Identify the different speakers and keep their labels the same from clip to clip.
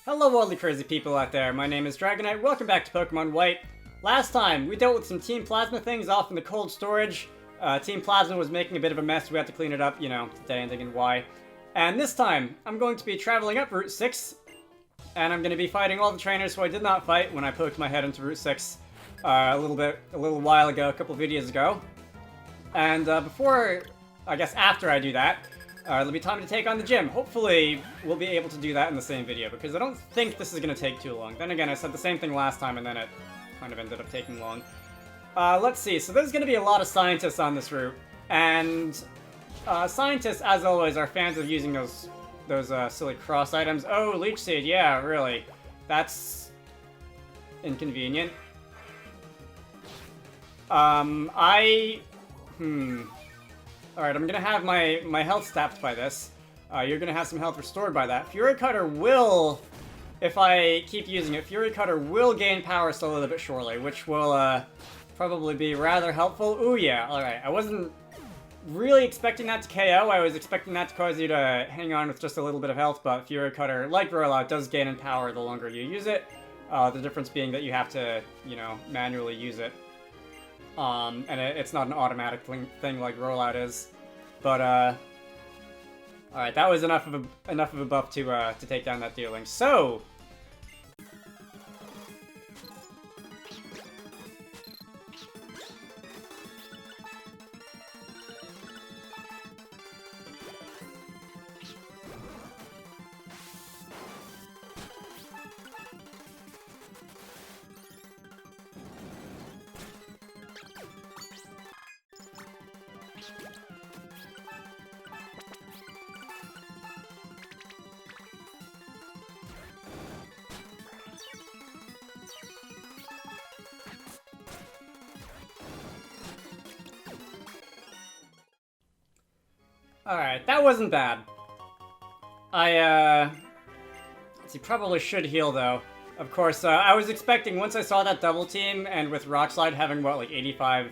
Speaker 1: Hello all the crazy people out there, my name is Dragonite, welcome back to Pokemon White. Last time, we dealt with some Team Plasma things off in the cold storage. Team Plasma was making a bit of a mess, we had to clean it up, you know, today and thinking why. And this time, I'm going to be traveling up Route 6, and I'm going to be fighting all the trainers who I did not fight when I poked my head into Route 6 a little while ago, a couple videos ago. And after I do that, it'll be time to take on the gym. Hopefully, we'll be able to do that in the same video, because I don't think this is going to take too long. Then again, I said the same thing last time, and then it kind of ended up taking long. Let's see, so there's going to be a lot of scientists on this route, and scientists, as always, are fans of using those silly cross items. Oh, Leech Seed, yeah, really. That's inconvenient. Alright, I'm gonna have my health stapped by this. You're gonna have some health restored by that. Fury Cutter will, if I keep using it, Fury Cutter will gain power slowly but surely, which will probably be rather helpful. Ooh yeah, alright. I wasn't really expecting that to KO. I was expecting that to cause you to hang on with just a little bit of health, but Fury Cutter, like Rollout, does gain in power the longer you use it. The difference being that you have to, you know, manually use it. And it's not an automatic thing like Rollout is. But, alright, that was enough of a buff to take down that dealing. So, alright, that wasn't bad. He probably should heal, though. Of course, I was expecting, once I saw that double team, and with Rock Slide having, what, like 85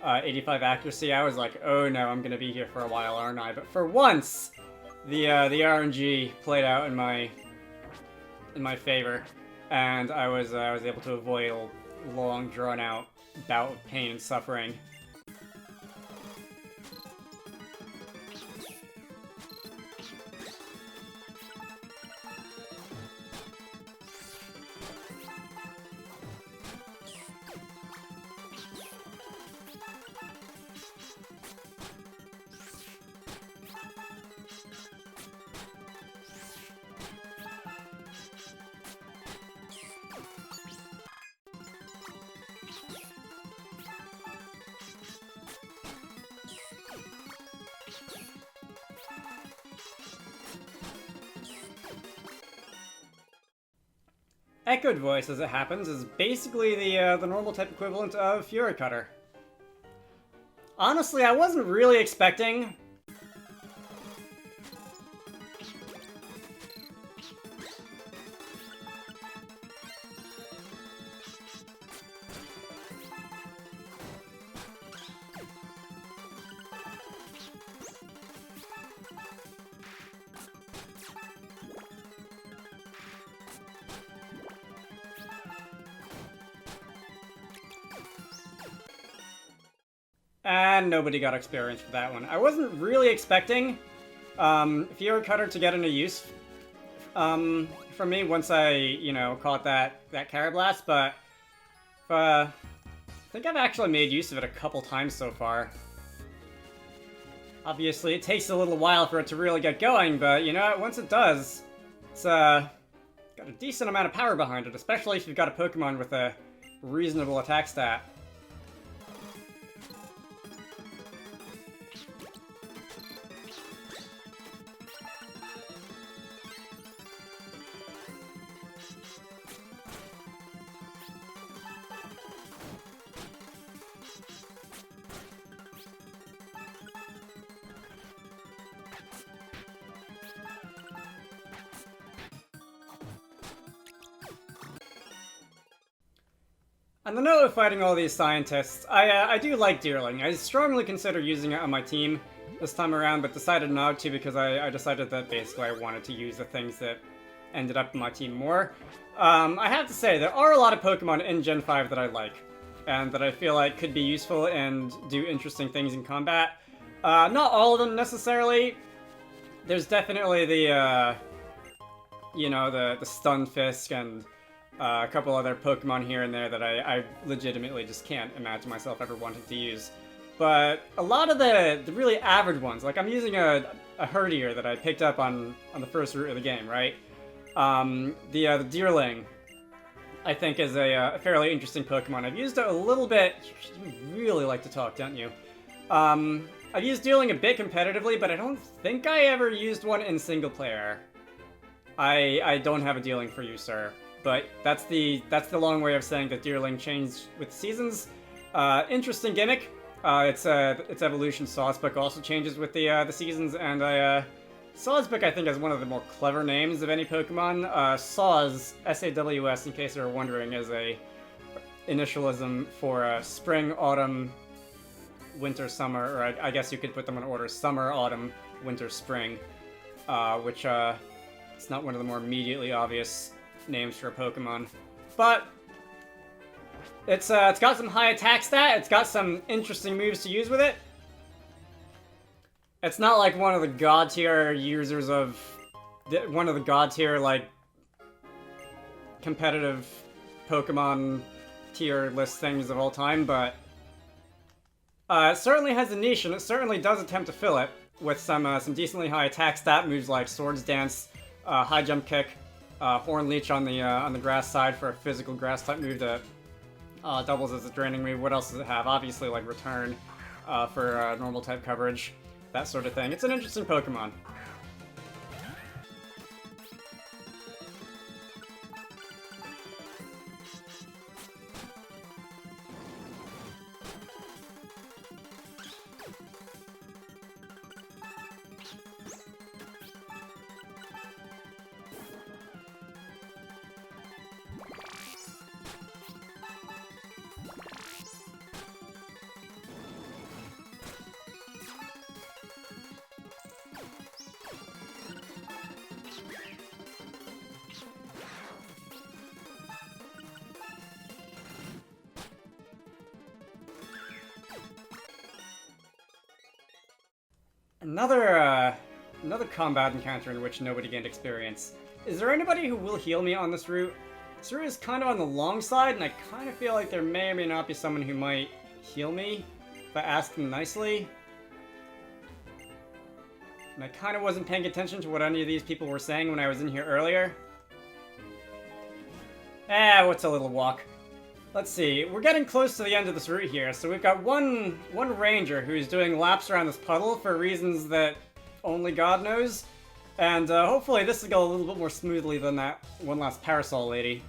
Speaker 1: accuracy, I was like, oh no, I'm gonna be here for a while, aren't I? But for once, the RNG played out in my favor, and I was able to avoid a long, drawn-out bout of pain and suffering. Echoed Voice, as it happens, is basically the normal type equivalent of Fury Cutter. Honestly, I wasn't really expecting... And nobody got experience for that one. I wasn't really expecting Fury Cutter to get into use from me once I, you know, caught that Carablast, but I think I've actually made use of it a couple times so far. Obviously, it takes a little while for it to really get going, but you know, once it does, it's got a decent amount of power behind it, especially if you've got a Pokemon with a reasonable attack stat. On the note of fighting all these scientists, I do like Deerling. I strongly consider using it on my team this time around, but decided not to because I decided that basically I wanted to use the things that ended up in my team more. I have to say, there are a lot of Pokemon in Gen 5 that I like, and that I feel like could be useful and do interesting things in combat. Not all of them necessarily. There's definitely the, you know, the Stunfisk and a couple other Pokemon here and there that I legitimately just can't imagine myself ever wanting to use. But a lot of the really average ones, like I'm using a Herdier that I picked up on the first route of the game, right? The Deerling, I think, is a fairly interesting Pokemon. I've used it a little bit. You really like to talk, don't you? I've used Deerling a bit competitively, but I don't think I ever used one in single player. I don't have a Deerling for you, sir. But that's the long way of saying that Deerling changed with seasons. Interesting gimmick. Its evolution Sawsbuck also changes with the seasons, and Sawsbuck I think has one of the more clever names of any Pokemon. Saws, S-A-W-S, in case you were wondering, is a initialism for spring, autumn, winter, summer, or I guess you could put them in order: summer, autumn, winter, spring, which it's not one of the more immediately obvious names for a Pokemon, but it's got some high attack stat. It's got some interesting moves to use with it. It's not like one of the god tier users of one of the god tier like competitive Pokemon tier list things of all time, but it certainly has a niche, and it certainly does attempt to fill it with some decently high attack stat moves like Swords Dance, High Jump Kick, Horn Leech on the grass side for a physical grass type move that doubles as a draining move. What else does it have? Obviously, like Return for normal type coverage, that sort of thing. It's an interesting Pokemon. Another combat encounter in which nobody gained experience. Is there anybody who will heal me on this route? This route is kind of on the long side, and I kind of feel like there may or may not be someone who might heal me if I ask them nicely. And I kind of wasn't paying attention to what any of these people were saying when I was in here earlier. What's a little walk? Let's see, we're getting close to the end of this route here, so we've got one ranger who's doing laps around this puddle for reasons that only God knows, and hopefully this will go a little bit more smoothly than that one last parasol lady.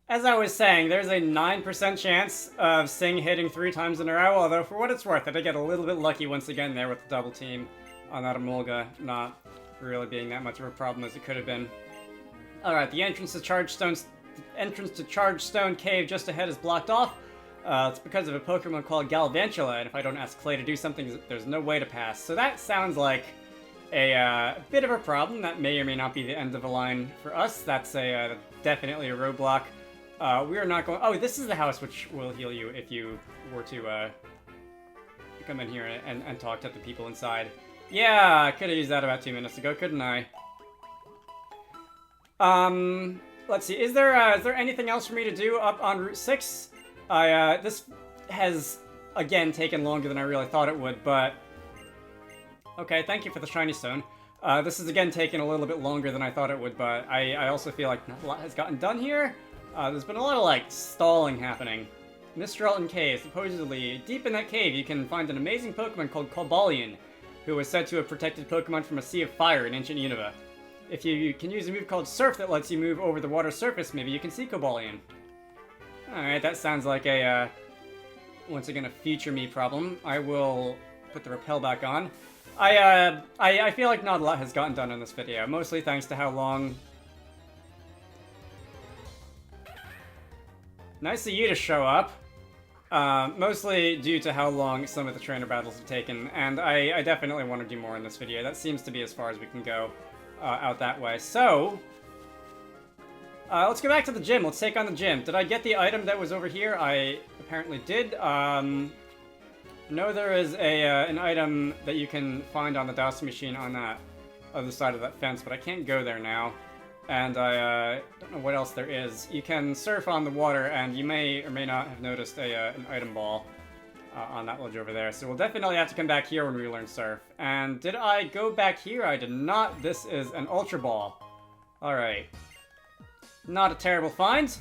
Speaker 1: As I was saying, there's a 9% chance of Sing hitting 3 times in a row, although for what it's worth, I did get a little bit lucky once again there with the double team on that Emolga, not really being that much of a problem as it could have been. Alright, the entrance to Charge Stone Cave just ahead is blocked off. It's because of a Pokemon called Galvantula, and if I don't ask Clay to do something, there's no way to pass. So that sounds like a bit of a problem. That may or may not be the end of the line for us. That's definitely a roadblock. We are not going... Oh, this is the house which will heal you if you were to come in here and talk to the people inside. Yeah, I could have used that about 2 minutes ago, couldn't I? Let's see. Is there anything else for me to do up on Route 6? This has again taken longer than I really thought it would, but okay. Thank you for the shiny stone. This has again taken a little bit longer than I thought it would, but I also feel like not a lot has gotten done here. There's been a lot of like stalling happening. Mr. Elton Cave. Supposedly, deep in that cave, you can find an amazing Pokemon called Cobalion, who was said to have protected Pokemon from a sea of fire in ancient Unova. If you can use a move called Surf that lets you move over the water surface, maybe you can see Cobalion. Alright, that sounds like a, once again, a future me problem. I will put the repel back on. I feel like not a lot has gotten done in this video, mostly thanks to how long... Nice of you to show up. Mostly due to how long some of the trainer battles have taken, and I definitely want to do more in this video. That seems to be as far as we can go out that way. So, let's go back to the gym. Let's take on the gym. Did I get the item that was over here? I apparently did. No, there is an item that you can find on the dowsing machine on that other side of that fence, but I can't go there now. And I don't know what else there is. You can surf on the water, and you may or may not have noticed an item ball on that ledge over there. So we'll definitely have to come back here when we learn surf. And did I go back here? I did not. This is an Ultra Ball. Alright. Not a terrible find.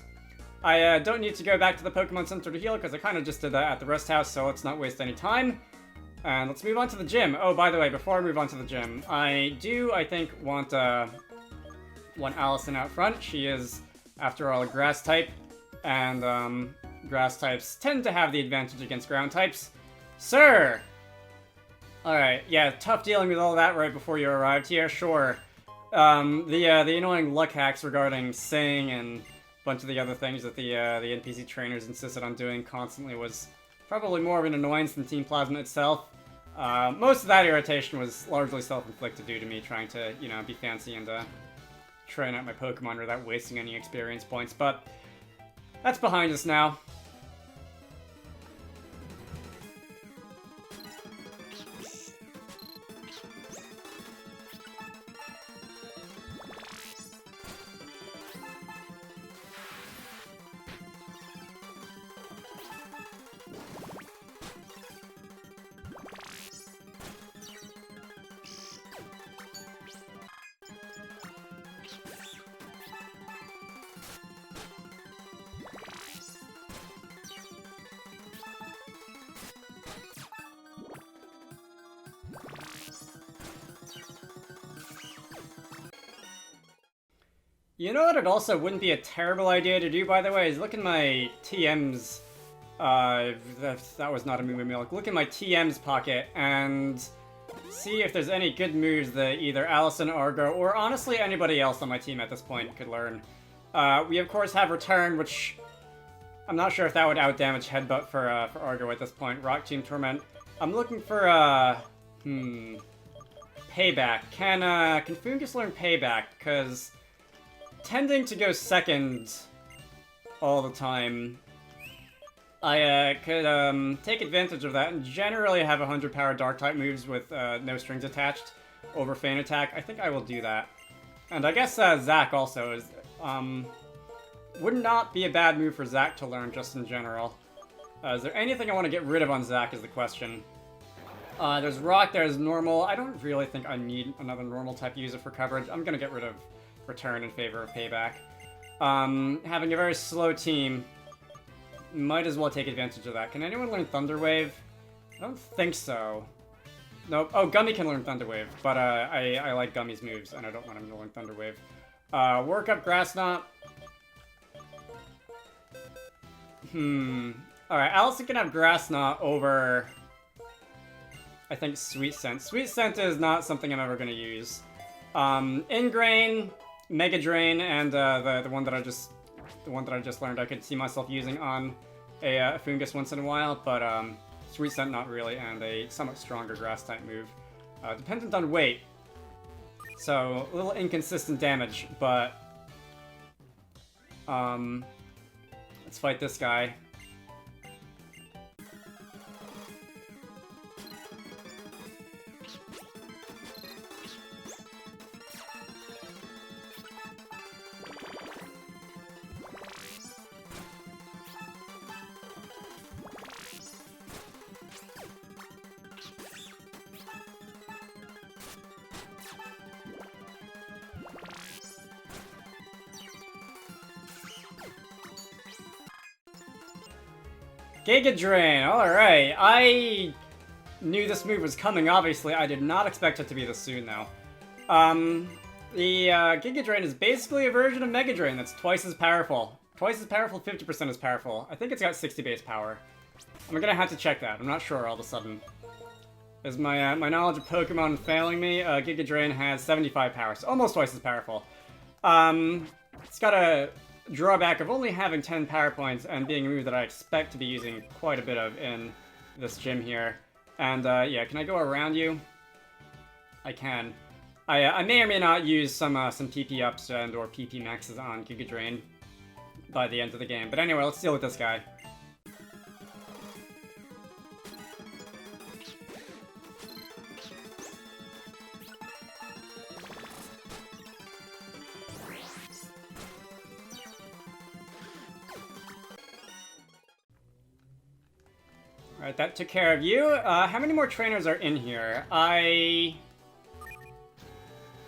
Speaker 1: I don't need to go back to the Pokemon Center to heal, because I kind of just did that at the rest house, so let's not waste any time. And let's move on to the gym. Oh, by the way, before I move on to the gym, I think, want Allison out front. She is, after all, a grass type, and grass types tend to have the advantage against ground types. Sir! Alright, yeah, tough dealing with all that right before you arrived here, sure. The annoying luck hacks regarding Sing and a bunch of the other things that the NPC trainers insisted on doing constantly was probably more of an annoyance than Team Plasma itself. Most of that irritation was largely self-inflicted due to me trying to, you know, be fancy and, train out my Pokemon without wasting any experience points, but that's behind us now. You know what it also wouldn't be a terrible idea to do, by the way, is look in my TM's, that was not a Moo Milk, look in my TM's pocket and see if there's any good moves that either Allison, Argo, or honestly anybody else on my team at this point could learn. We of course have Return, which I'm not sure if that would out-damage Headbutt for Argo at this point. Rock Tomb Torment. I'm looking for, Payback. Can Fungus learn Payback? Because tending to go second all the time, I could take advantage of that and generally have 100 power Dark-type moves with no strings attached over Feint Attack. I think I will do that. And I guess Zac also is would not be a bad move for Zac to learn just in general. Is there anything I want to get rid of on Zac is the question. There's Rock, there's Normal. I don't really think I need another Normal type user for coverage. I'm gonna get rid of Return in favor of Payback. Having a very slow team, might as well take advantage of that. Can anyone learn Thunder Wave? I don't think so. Nope. Oh, Gummy can learn Thunder Wave, but I like Gummy's moves, and I don't want him to learn Thunder Wave. Work up Grass Knot. Alright, Allison can have Grass Knot over, I think, Sweet Scent. Sweet Scent is not something I'm ever going to use. Ingrain, Mega Drain, and the one that I just learned I could see myself using on a Fungus once in a while, but Sweet Scent not really, and a somewhat stronger Grass type move. Dependent on weight, so a little inconsistent damage, but let's fight this guy. Giga Drain, alright. I knew this move was coming, obviously. I did not expect it to be this soon, though. The Giga Drain is basically a version of Mega Drain that's twice as powerful. Twice as powerful, 50% as powerful. I think it's got 60 base power. I'm gonna have to check that. I'm not sure all of a sudden. Is my knowledge of Pokemon failing me? Giga Drain has 75 power, so almost twice as powerful. It's got a drawback of only having 10 power points and being a move that I expect to be using quite a bit of in this gym here. And yeah, can I go around you? I can. I may or may not use some PP ups and or PP maxes on Giga Drain by the end of the game. But anyway, let's deal with this guy. Alright, that took care of you. How many more trainers are in here? I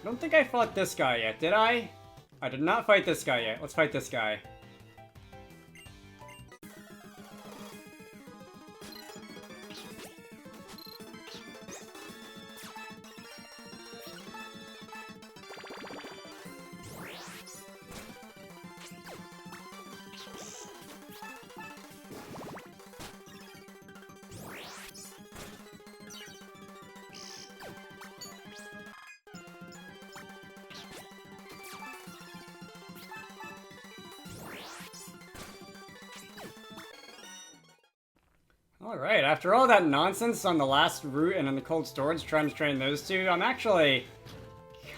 Speaker 1: don't think I fought this guy yet, did I? I did not fight this guy yet. Let's fight this guy. Alright, after all that nonsense on the last route and in the cold storage trying to train those two, I'm actually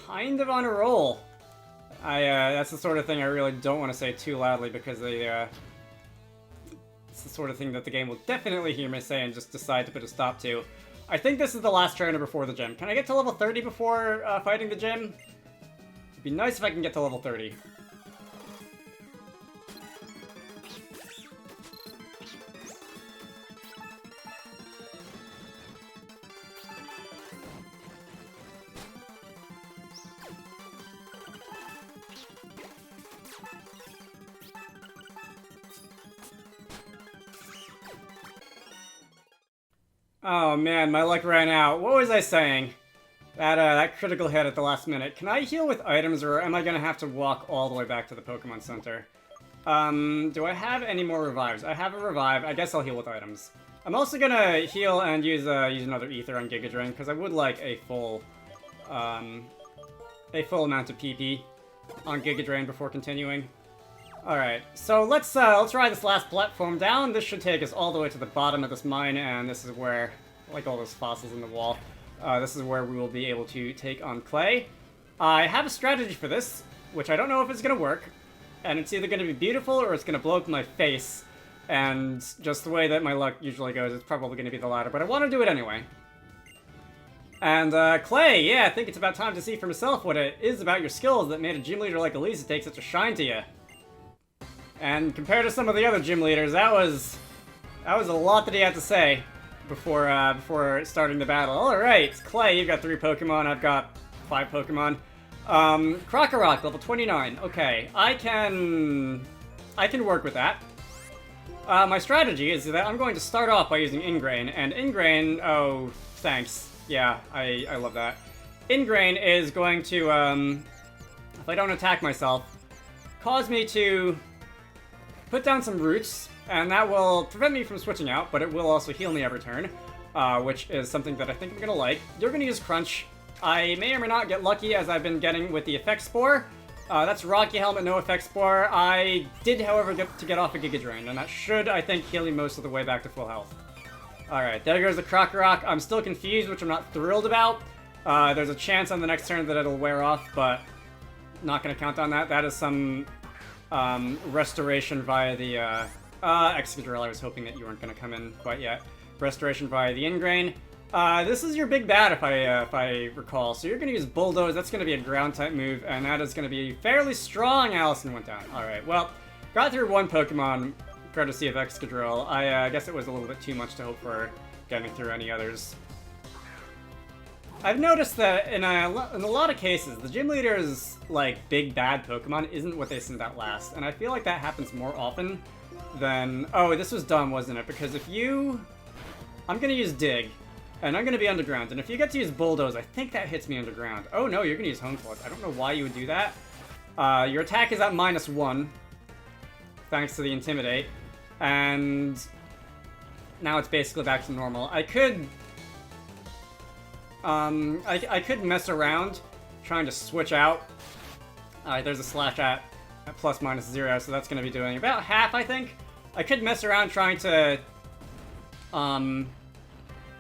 Speaker 1: kind of on a roll. That's the sort of thing I really don't want to say too loudly because it's the sort of thing that the game will definitely hear me say and just decide to put a stop to. I think this is the last trainer before the gym. Can I get to level 30 before fighting the gym? It'd be nice if I can get to level 30. Oh man, my luck ran out. What was I saying? That critical hit at the last minute. Can I heal with items, or am I gonna have to walk all the way back to the Pokemon Center? Do I have any more revives? I have a revive. I guess I'll heal with items. I'm also gonna heal and use another Ether on Giga Drain, because I would like a full amount of PP on Giga Drain before continuing. Alright, so let's ride this last platform down. This should take us all the way to the bottom of this mine, and this is where, like all those fossils in the wall, this is where we will be able to take on Clay. I have a strategy for this, which I don't know if it's going to work, and it's either going to be beautiful or it's going to blow up in my face, and just the way that my luck usually goes, it's probably going to be the latter, but I want to do it anyway. And, Clay, yeah, I think it's about time to see for myself what it is about your skills that made a gym leader like Elisa take such a shine to you. And compared to some of the other gym leaders, that was a lot that he had to say before starting the battle. Alright, Clay, you've got 3 Pokemon, I've got 5 Pokemon. Krokorok, level 29. Okay, I can work with that. My strategy is that I'm going to start off by using Ingrain, and Ingrain, oh, thanks. Yeah, I love that. Ingrain is going to, if I don't attack myself, cause me to put down some roots, and that will prevent me from switching out, but it will also heal me every turn, which is something that I think I'm gonna like. You're gonna use Crunch. I may or may not get lucky, as I've been getting with the Effect Spore. That's Rocky Helmet, no Effect Spore. I did, however, get off a Giga Drain, and that should, I think, heal me most of the way back to full health. Alright, there goes the Krokorok. I'm still confused, which I'm not thrilled about. There's a chance on the next turn that it'll wear off, but not gonna count on that. That is some restoration via the, Excadrill. I was hoping that you weren't gonna come in quite yet. Restoration via the Ingrain. This is your big bad, if I recall. So you're gonna use Bulldoze. That's gonna be a ground-type move, and that is gonna be fairly strong. Allison went down. Alright, well, got through one Pokemon, courtesy of Excadrill. I guess it was a little bit too much to hope for getting through any others. I've noticed that in a lot of cases, the gym leader's, like, big bad Pokemon isn't what they send out last, and I feel like that happens more often then... Oh, this was dumb, wasn't it? Because if you... I'm gonna use Dig, and I'm gonna be underground, and if you get to use Bulldoze, I think that hits me underground. Oh no, you're gonna use Home Club. I don't know why you would do that. Your attack is at -1, thanks to the Intimidate, and now it's basically back to normal. I could... I could mess around trying to switch out. Alright, there's a slash at ±0, so that's going to be doing about half, I think. I could mess around trying to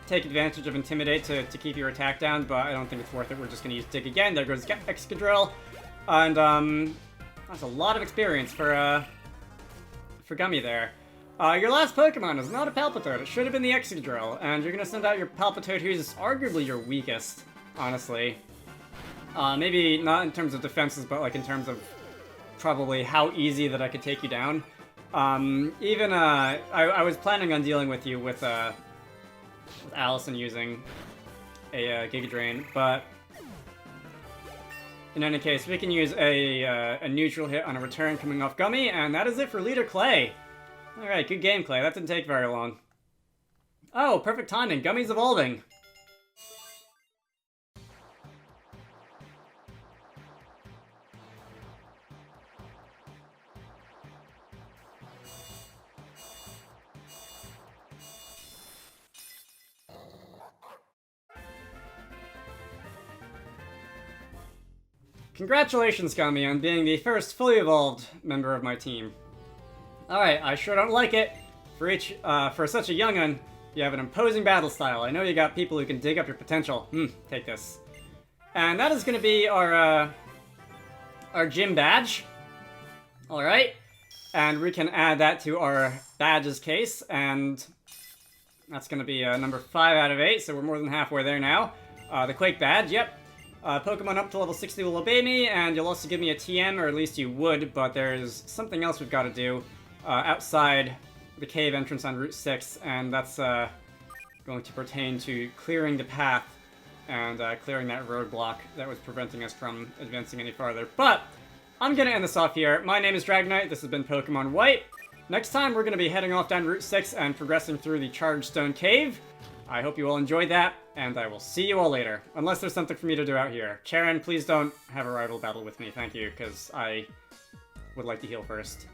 Speaker 1: take advantage of Intimidate to keep your attack down, but I don't think it's worth it. We're just going to use Dig again. There goes Excadrill. And that's a lot of experience for Gummy there. Your last Pokemon is not a Palpitoad. It should have been the Excadrill, and you're going to send out your Palpitoad, who's arguably your weakest, honestly. Maybe not in terms of defenses, but like in terms of probably how easy that I could take you down. I was planning on dealing with you with Allison using a Giga Drain, but in any case, we can use a neutral hit on a return coming off Gummy, and that is it for Leader Clay. Alright, good game, Clay. That didn't take very long. Oh, perfect timing. Gummy's evolving. Congratulations, Gummy, on being the first fully evolved member of my team. Alright, I sure don't like it. For such a young'un, you have an imposing battle style. I know you got people who can dig up your potential. Take this. And that is going to be our gym badge. Alright. And we can add that to our badges case, and that's going to be number 5 out of 8, so we're more than halfway there now. The Quake badge, yep. Pokemon up to level 60 will obey me, and you'll also give me a TM, or at least you would, but there's something else we've got to do outside the cave entrance on Route 6, and that's going to pertain to clearing the path and clearing that roadblock that was preventing us from advancing any farther. But I'm going to end this off here. My name is Dragonite, this has been Pokemon White. Next time, we're going to be heading off down Route 6 and progressing through the Charged Stone Cave. I hope you all enjoyed that, and I will see you all later. Unless there's something for me to do out here. Charon, please don't have a rival battle with me, thank you, because I would like to heal first.